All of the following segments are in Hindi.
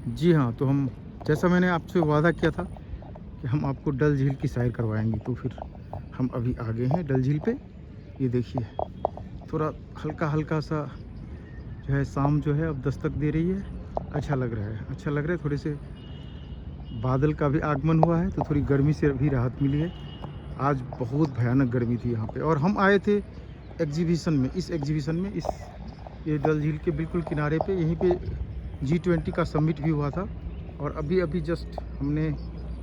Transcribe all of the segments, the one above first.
जी हाँ, तो हम जैसा मैंने आपसे वादा किया था कि हम आपको डल झील की सैर करवाएँगे, तो फिर हम अभी आ गए हैं डल झील पे। ये देखिए, थोड़ा हल्का-हल्का सा जो है शाम जो है अब दस्तक दे रही है। अच्छा लग रहा है, थोड़े से बादल का भी आगमन हुआ है, तो थोड़ी गर्मी से भी राहत मिली है। आज बहुत भयानक गर्मी थी यहाँ पे और हम आए थे एग्ज़िबिशन में, इस एग्ज़िबिशन में इस ये डल झील के बिल्कुल किनारे पे, यहीं पे G20 का समिट भी हुआ था। और अभी-अभी जस्ट हमने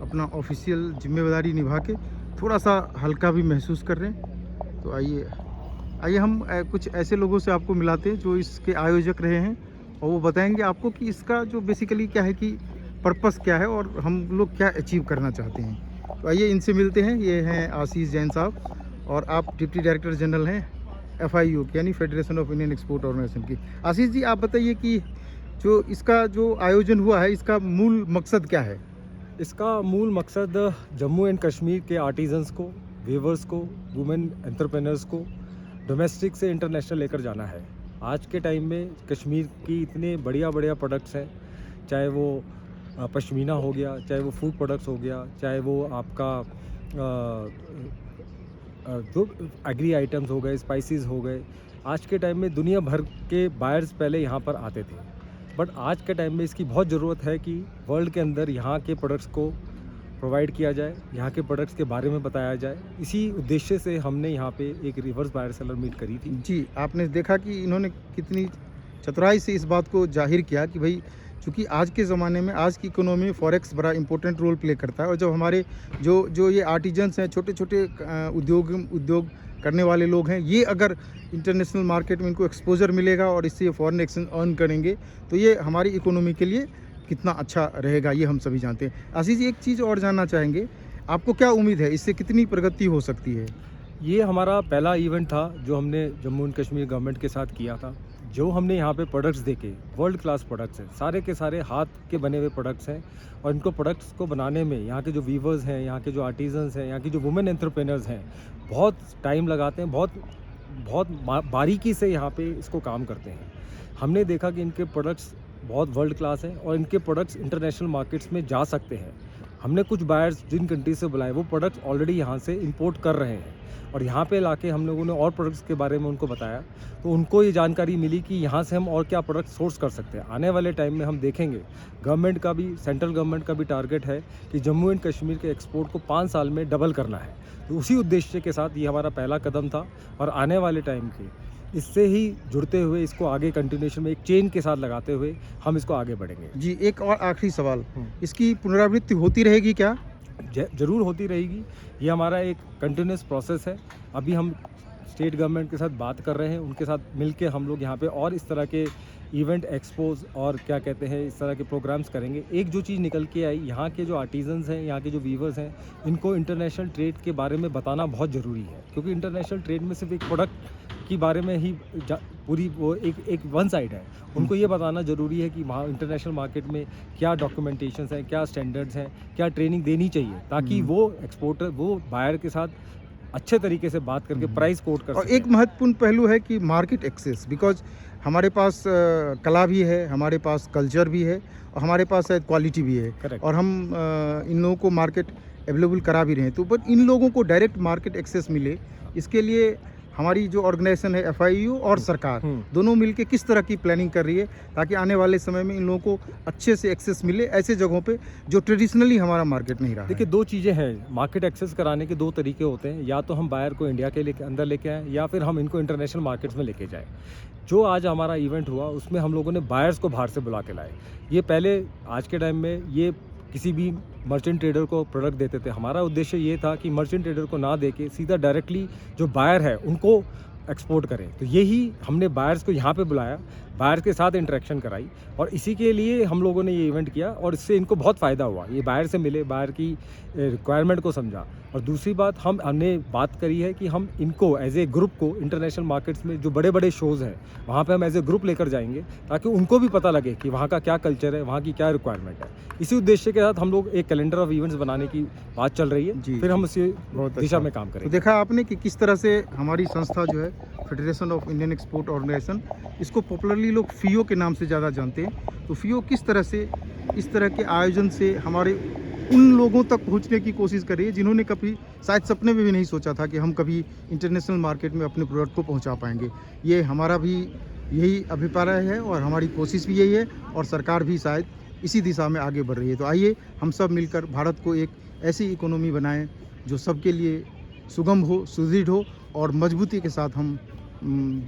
अपना ऑफ़िशियल ज़िम्मेदारी निभा के थोड़ा-सा हल्का भी महसूस कर रहे हैं। तो आइए आइए हम कुछ ऐसे लोगों से आपको मिलाते हैं जो इसके आयोजक रहे हैं और वो बताएँगे आपको कि इसका जो बेसिकली क्या है कि पर्पस क्या है और हम लोग क्या अचीव करना चाहते हैं। तो आइए इनसे मिलते हैं। ये हैं आशीष जैन साहब और आप डिप्टी डायरेक्टर जनरल हैं FIO की, यानी federation of Indian export organisation की। आशीष जी, आप बताइए कि जो इसका जो आयोजन हुआ है, इसका मूल मकसद क्या है? इसका मूल मकसद जम्मू एंड कश्मीर के आर्टिजन्स को, वीवर्स को, वुमेन एंटरप्रेन्योर्स को डोमेस्टिक से इंटरनेशनल लेकर जाना है। आज के टाइम में कश्मीर की इतने बढ़िया प्रोडक्ट्स हैं, चाहे वो पश्मीना हो गया, चाहे वो फूड प्रोडक्ट्स हो गया, चाहे वो आपका जो एग्री आइटम्स हो गए, स्पाइसेस हो गए। आज के टाइम में दुनिया भर के बायर्स पहले यहाँ पर आते थे, बट आज के टाइम में इसकी बहुत ज़रूरत है कि वर्ल्ड के अंदर यहाँ के प्रोडक्ट्स को प्रोवाइड किया जाए, यहाँ के प्रोडक्ट्स के बारे में बताया जाए। इसी उद्देश्य से हमने यहाँ पे एक रिवर्स बायर सेलर मीट करी थी। जी, आपने देखा कि इन्होंने कितनी चतुराई से इस बात को ज़ाहिर किया कि भई चूँकि आज के ज़माने में, आज की इकोनॉमी में फ़ॉरेक्स बड़ा इम्पोर्टेंट रोल प्ले करता है। और जब हमारे जो जो ये आर्टिज़न्स हैं, छोटे-छोटे उद्योग करने वाले लोग हैं, ये अगर इंटरनेशनल मार्केट में इनको एक्सपोज़र मिलेगा और इससे ये फ़ॉरेन एक्सचेंज अर्न करेंगे, तो ये हमारी इकोनॉमी के लिए कितना अच्छा रहेगा, ये हम सभी जानते हैं। आशीष जी, एक चीज़ और जानना चाहेंगे, आपको क्या उम्मीद है, इससे कितनी प्रगति हो सकती है? ये हमारा पहला इवेंट था जो हमने जम्मू एंड कश्मीर गवर्नमेंट के साथ किया था। जो हमने यहाँ पे प्रोडक्ट्स देखे, वर्ल्ड क्लास प्रोडक्ट्स हैं, सारे के सारे हाथ के बने हुए प्रोडक्ट्स हैं। और इनको प्रोडक्ट्स को बनाने में यहाँ के जो वीवर्स हैं, यहाँ के जो आर्टिजन्स हैं, यहाँ की जो वुमेन एंटरप्रेन्योर्स हैं, बहुत टाइम लगाते हैं, बहुत बारीकी से यहाँ पे इसको काम करते हैं। हमने देखा कि इनके प्रोडक्ट्स बहुत वर्ल्ड क्लास हैं और इनके प्रोडक्ट्स इंटरनेशनल मार्केट्स में जा सकते हैं। हमने कुछ बायर्स जिन कंट्री से बुलाए, वो प्रोडक्ट्स ऑलरेडी यहाँ से इंपोर्ट कर रहे हैं और यहाँ पे लाके हम लोगों ने और प्रोडक्ट्स के बारे में उनको बताया, तो उनको ये जानकारी मिली कि यहाँ से हम और क्या प्रोडक्ट सोर्स कर सकते हैं। आने वाले टाइम में हम देखेंगे, गवर्नमेंट का भी, सेंट्रल गवर्नमेंट का भी टारगेट है कि जम्मू एंड कश्मीर के एक्सपोर्ट को 5 साल में डबल करना है। तो उसी उद्देश्य के साथ ये हमारा पहला कदम था और आने वाले टाइम के इससे ही जुड़ते हुए, इसको आगे कंटिन्यूएशन में एक चेन के साथ लगाते हुए हम इसको आगे बढ़ेंगे। जी, एक और आखिरी सवाल, इसकी पुनरावृत्ति होती रहेगी क्या? ज़रूर होती रहेगी। ये हमारा एक कंटिन्यूअस प्रोसेस है। अभी हम स्टेट गवर्नमेंट के साथ बात कर रहे हैं, उनके साथ मिलके हम लोग यहाँ पे और इस तरह के इवेंट, एक्सपोज और क्या कहते हैं, इस तरह के प्रोग्राम्स करेंगे। एक जो चीज़ निकल के आई, यहाँ के जो आर्टिजन्स हैं, यहाँ के जो वीवर्स हैं, इनको इंटरनेशनल ट्रेड के बारे में बताना बहुत ज़रूरी है, क्योंकि इंटरनेशनल ट्रेड में सिर्फ एक प्रोडक्ट के बारे में ही पूरी वो एक वन साइड है। उनको ये बताना ज़रूरी है कि वहाँ इंटरनेशनल मार्केट में क्या डॉक्यूमेंटेशंस हैं, क्या स्टैंडर्ड्स हैं, क्या ट्रेनिंग देनी चाहिए, ताकि वो एक्सपोर्टर, वो बायर के साथ अच्छे तरीके से बात करके प्राइस कोट कर और सकें। एक महत्वपूर्ण पहलू है कि मार्केट एक्सेस, बिकॉज़ हमारे पास कला भी है, हमारे पास कल्चर भी है और हमारे पास शायद क्वालिटी भी है। करेक्ट। और हम इन लोगों को मार्केट अवेलेबल करा भी रहे हैं। तो बट इन लोगों को डायरेक्ट मार्केट एक्सेस मिले, इसके लिए हमारी जो ऑर्गेनाइजेशन है FIO और सरकार दोनों मिलके किस तरह की प्लानिंग कर रही है, ताकि आने वाले समय में इन लोगों को अच्छे से एक्सेस मिले ऐसे जगहों पे जो ट्रेडिशनली हमारा मार्केट नहीं रहा देखिए, है। 2 चीज़ें हैं। मार्केट एक्सेस कराने के 2 तरीके होते हैं। या तो हम बायर को इंडिया के अंदर लेके आएँ, या फिर हम इनको इंटरनेशनल मार्केट्स में लेके जाएँ। जो आज हमारा इवेंट हुआ, उसमें हम लोगों ने बायर्स को बाहर से बुला के लाए। ये पहले, आज के टाइम में ये किसी भी मर्चेंट ट्रेडर को प्रोडक्ट देते थे। हमारा उद्देश्य ये था कि मर्चेंट ट्रेडर को ना देके सीधा डायरेक्टली जो बायर है उनको एक्सपोर्ट करें। तो यही हमने बायर्स को यहाँ पे बुलाया, बायर्स के साथ इंटरेक्शन कराई और इसी के लिए हम लोगों ने ये इवेंट किया और इससे इनको बहुत फ़ायदा हुआ। ये बायर से मिले, बायर की रिक्वायरमेंट को समझा। और दूसरी बात, हमने बात करी है कि हम इनको एज ए ग्रुप को इंटरनेशनल मार्केट्स में जो बड़े शोज़ हैं, वहाँ पे हम एज ए ग्रुप लेकर जाएंगे, ताकि उनको भी पता लगे कि वहाँ का क्या कल्चर है, वहाँ की क्या रिक्वायरमेंट है। इसी उद्देश्य के साथ हम लोग एक कैलेंडर ऑफ इवेंट्स बनाने की बात चल रही है। फिर हम इसी दिशा में काम तो करेंगे। देखा आपने कि किस तरह से हमारी संस्था जो है federation of Indian export organisation, इसको पॉपुलरली लोग FIO के नाम से ज़्यादा जानते हैं। तो FIO किस तरह से इस तरह के आयोजन से हमारे उन लोगों तक पहुंचने की कोशिश करिए जिन्होंने कभी शायद सपने में भी नहीं सोचा था कि हम कभी इंटरनेशनल मार्केट में अपने प्रोडक्ट को पहुंचा पाएंगे। ये हमारा भी यही अभिप्राय है और हमारी कोशिश भी यही है, और सरकार भी शायद इसी दिशा में आगे बढ़ रही है। तो आइए हम सब मिलकर भारत को एक ऐसी इकोनॉमी बनाएं जो सबके लिए सुगम हो, सुदृढ़ हो और मजबूती के साथ हम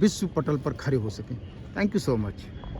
विश्व पटल पर खड़े हो सकें। Thank you so much.